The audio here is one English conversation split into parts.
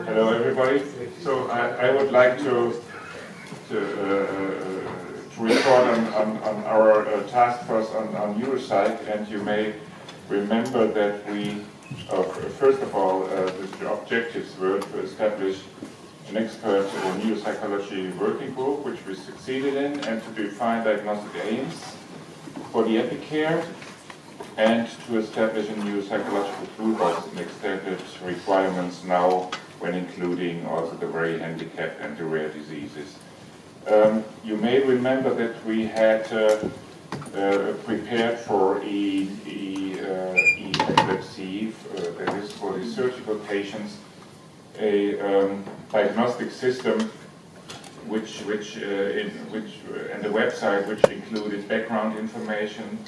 Hello everybody. So I would like to report on our task force on neuropsych, and you may remember that we, first of all, the objectives were to establish an expert neuropsychology working group, which we succeeded in, and to define diagnostic aims for the EpiCARE, and to establish a neuropsychological toolbox and extended requirements now when including also the very handicapped and the rare diseases. You may remember that we had prepared for epilepsy, that is for the surgical patients, a diagnostic system and a website which included background information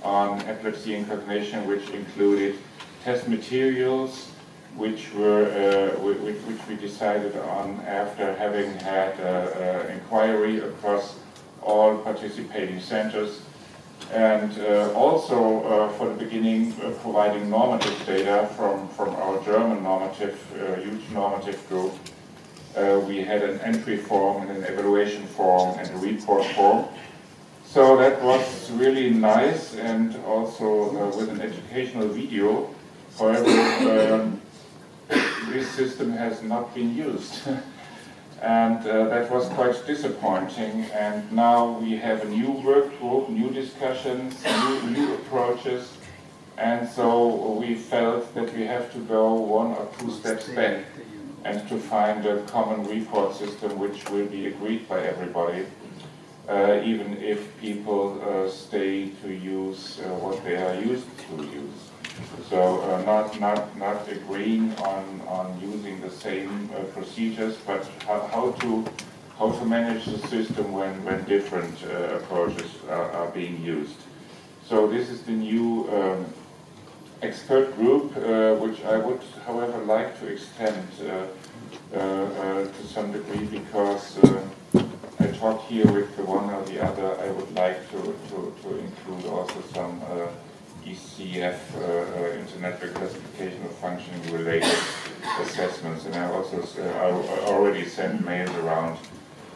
on epilepsy and cognition, which included test materials, which we decided on after having had inquiry across all participating centers, and also for the beginning providing normative data from our German normative, huge normative group. We had an entry form and an evaluation form and a report form. So that was really nice, and also with an educational video. However, this system has not been used, and that was quite disappointing. And now we have a new work group, new discussions, new approaches, and so we felt that we have to go one or two steps back and to find a common report system which will be agreed by everybody, even if people stay to use what they are used to use. So not agreeing on using the same procedures, but how to manage the system when different approaches are being used. So this is the new expert group, which I would, however, like to extend to some degree, because I talked here with the one or the other. I would like to include also some ECF, International Classification of Functioning related assessments, and I also I already sent mails around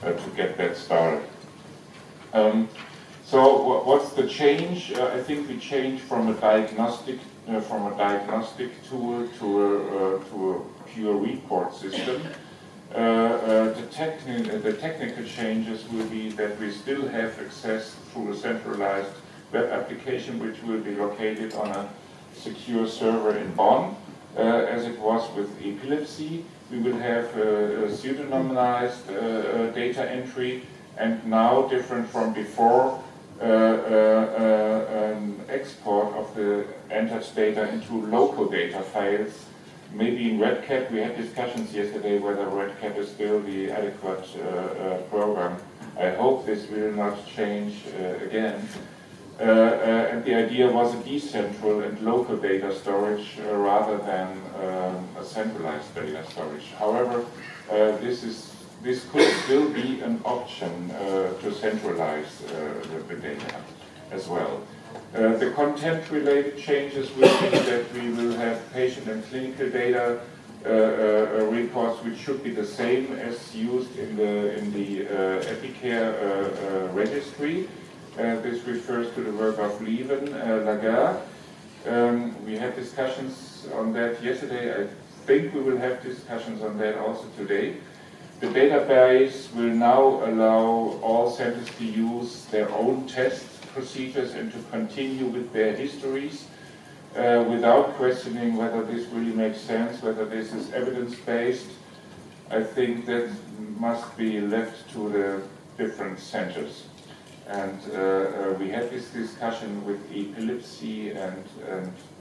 to get that started. So what's the change? I think we changed from a diagnostic tool to a pure report system. The technical changes will be that we still have access through a centralized web application, which will be located on a secure server in Bonn, as it was with epilepsy. We will have pseudonymized data entry, and now, different from before, an export of the entered data into local data files. Maybe in RedCap, we had discussions yesterday whether RedCap is still the adequate program. I hope this will not change again. And the idea was a decentral and local data storage rather than a centralized data storage. However, this could still be an option to centralize the data as well. The content-related changes will be that we will have patient and clinical data reports, which should be the same as used in the EpiCARE registry. This refers to the work of Lieven, Lagarde. We had discussions on that yesterday. I think we will have discussions on that also today. The database will now allow all centers to use their own test procedures and to continue with their histories without questioning whether this really makes sense, whether this is evidence-based. I think that must be left to the different centers. And we had this discussion with epilepsy, and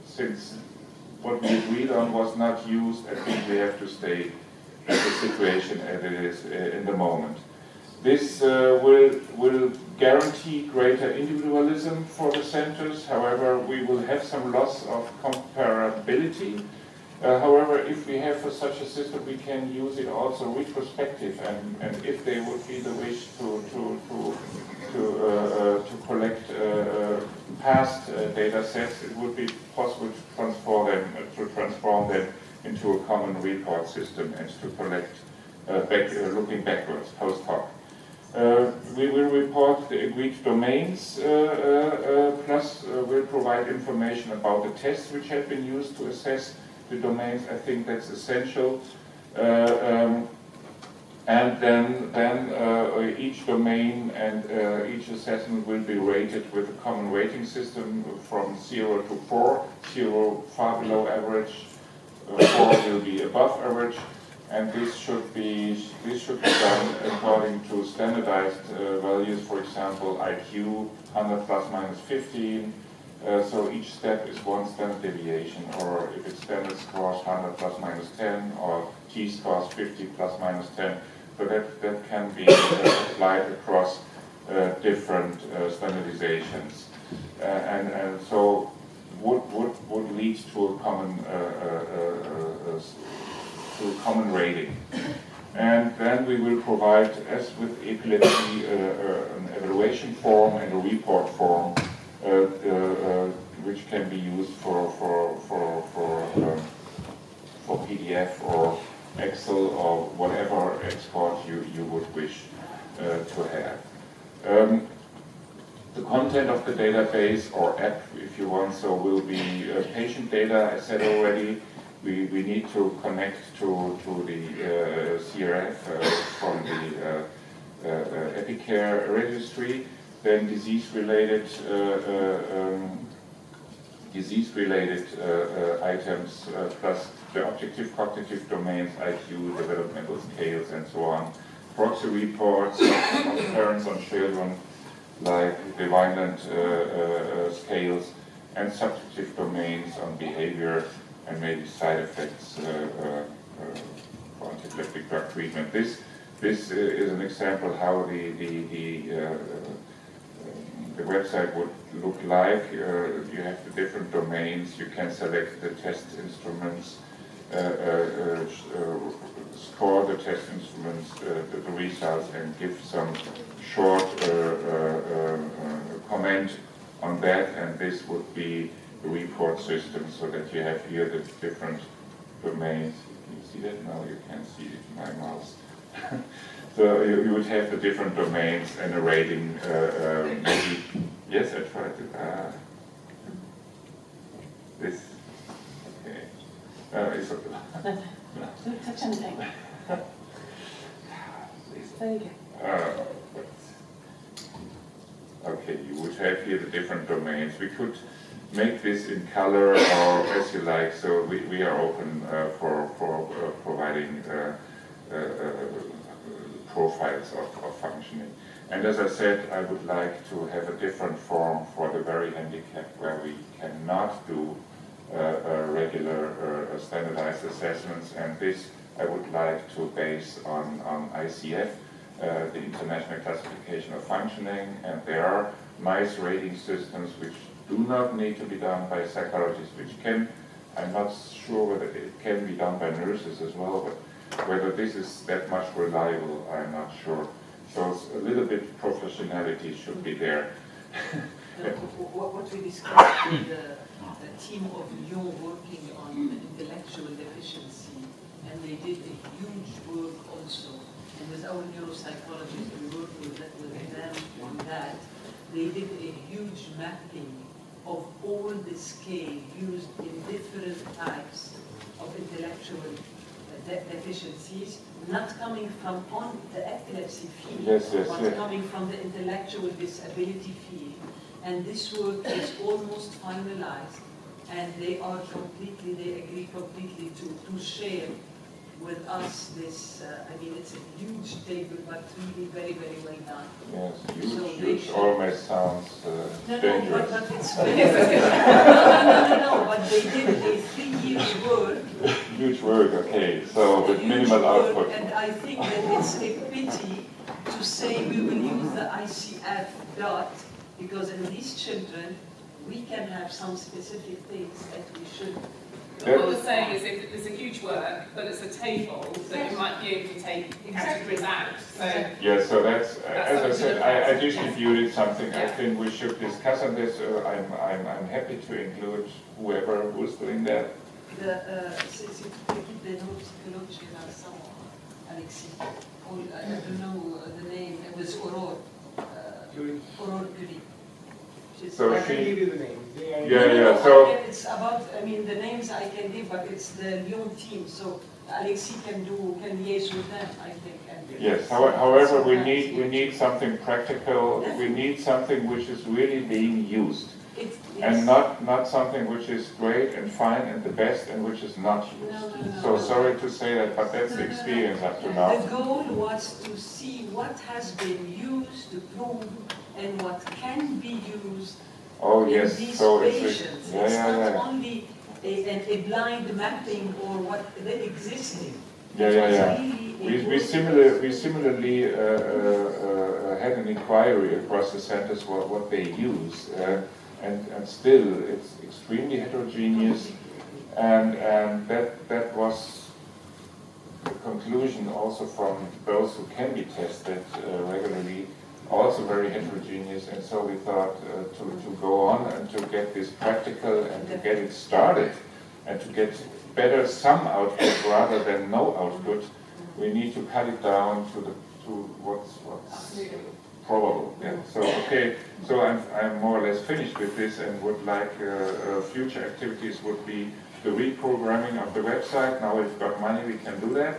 since what we agreed on was not used, I think we have to stay at the situation as it is in the moment. This will guarantee greater individualism for the centers. However, we will have some loss of comparability. However, if we have such a system, we can use it also retrospective, and if they would be the wish to collect past data sets, it would be possible to transform them into a common report system and to collect, looking backwards, post hoc. We will report the agreed domains, plus we'll provide information about the tests which have been used to assess the domains. I think that's essential. And then each domain and each assessment will be rated with a common rating system from 0 to 4. 0 far below average, 4 will be above average, and this should be done according to standardized values. For example, IQ 100 plus minus 15. So each step is one standard deviation, or if it's standard scores 100 plus minus 10, or T-scores 50 plus minus 10. So that can be applied across different standardizations, and so would lead to a common rating. And then we will provide, as with epilepsy, an evaluation form and a report form, which can be used for PDF or Excel or whatever export you would wish to have. The content of the database, or app if you want, so will be patient data. I said already, we need to connect to the CRF from the EpiCARE registry, then disease-related items, plus the objective cognitive domains, IQ, developmental scales, and so on. Proxy reports of parents on children, like the Vineland scales, and subjective domains on behavior and maybe side effects for antiepileptic drug treatment. This is an example how the website would look like. You have the different domains. You can select the test instruments, score the test instruments, the results, and give some short comment on that. And this would be the report system, so that you have here the different domains. Can you see that? No, you can't see it in my mouse. So you would have the different domains and a rating. Maybe, yes, I tried it. This, okay. It's okay. Don't touch anything. There you go. Okay, you would have here the different domains. We could make this in color or as you like. So we are open for providing profiles of functioning. And as I said, I would like to have a different form for the very handicapped, where we cannot do regular standardized assessments, and this I would like to base on ICF, the International Classification of Functioning, and there are nice rating systems which do not need to be done by psychologists, which can, I'm not sure whether it can be done by nurses as well, but whether this is that much reliable, I'm not sure. So it's a little bit professionality should be there. What we discussed with the team of Lyon working on intellectual deficiency, and they did a huge work also. And with our neuropsychologists, we worked with them on that. They did a huge mapping of all the scale used in different types of intellectual deficiencies, not coming from on the epilepsy field, but coming from the intellectual disability field. And this work is almost finalized, and they agree completely to share with us this. I mean, it's a huge table, but really very, very well done. Yes, huge almost sounds dangerous. But it's very no, but they did a 3 years work. Huge work, okay, so with minimal output. And I think that it's a pity to say we will use the ICF dot, because in these children, we can have some specific things that we should. What we're saying is it's a huge work, but it's a table that you might be able to take categories out. So yeah, so that's as I said, I distributed something. I think we should discuss on this. I'm happy to include whoever who's doing that. c'est l'équipe des neuropsychologues chez Vincent, Alexis. I don't know the name. It was Aurore. Aurore Curie. So I can give you the name. Yeah. So it's about. I mean, the names I can give, but it's the Lyon team. So Alexis can liaise with them, I think. yes. However, we need something practical. We need something which is really being used. Yes. And not something which is great and fine and the best and which is not used. No. So sorry to say that, but that's the experience up to now. The goal was to see what has been used to prove and what can be used Oh in yes, these so patients. it's not only a blind mapping or what the existing. Yeah. We similarly had an inquiry across the centers what they use. And still, it's extremely heterogeneous, and that was the conclusion also from those who can be tested regularly, also very heterogeneous. And so we thought to go on and to get this practical and to get it started and to get better some output rather than no output, we need to cut it down to what's probable. Yeah. So okay. So I'm more or less finished with this, and would like future activities would be the reprogramming of the website. Now we've got money, we can do that.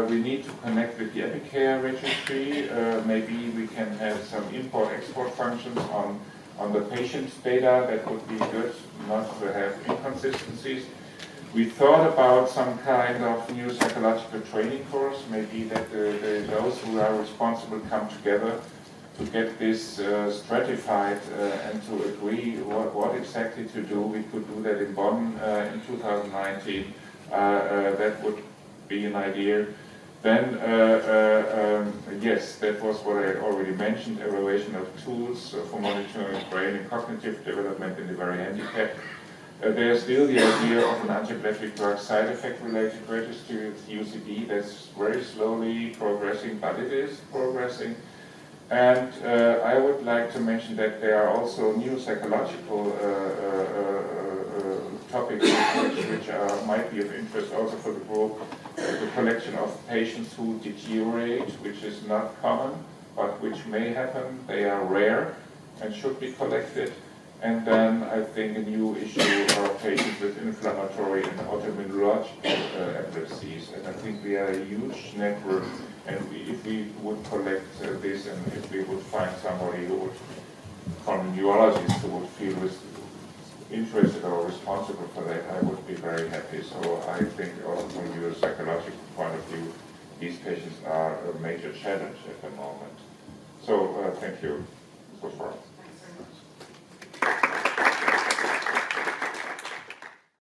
We need to connect with the EpiCARE registry. Maybe we can have some import-export functions on the patient's data. That would be good, not to have inconsistencies. We thought about some kind of new psychological training course, maybe that those who are responsible come together to get this stratified and to agree what exactly to do. We could do that in Bonn in 2019. That would be an idea. Then, yes, that was what I already mentioned, evaluation of tools for monitoring brain and cognitive development in the very handicapped. There's still the idea of an antiepileptic drug side effect related registry with UCD. That's very slowly progressing, but it is progressing. And I would like to mention that there are also new psychological topics which might be of interest also for the group. The collection of patients who deteriorate, which is not common, but which may happen. They are rare and should be collected. And then I think a new issue are patients with inflammatory and autoimmunological epilepsies. And I think we are a huge network, and if we would collect this, and if we would find somebody who would, from a neurologist who would feel interested or responsible for that, I would be very happy. So I think also from a neuropsychological point of view, these patients are a major challenge at the moment. So thank you so far.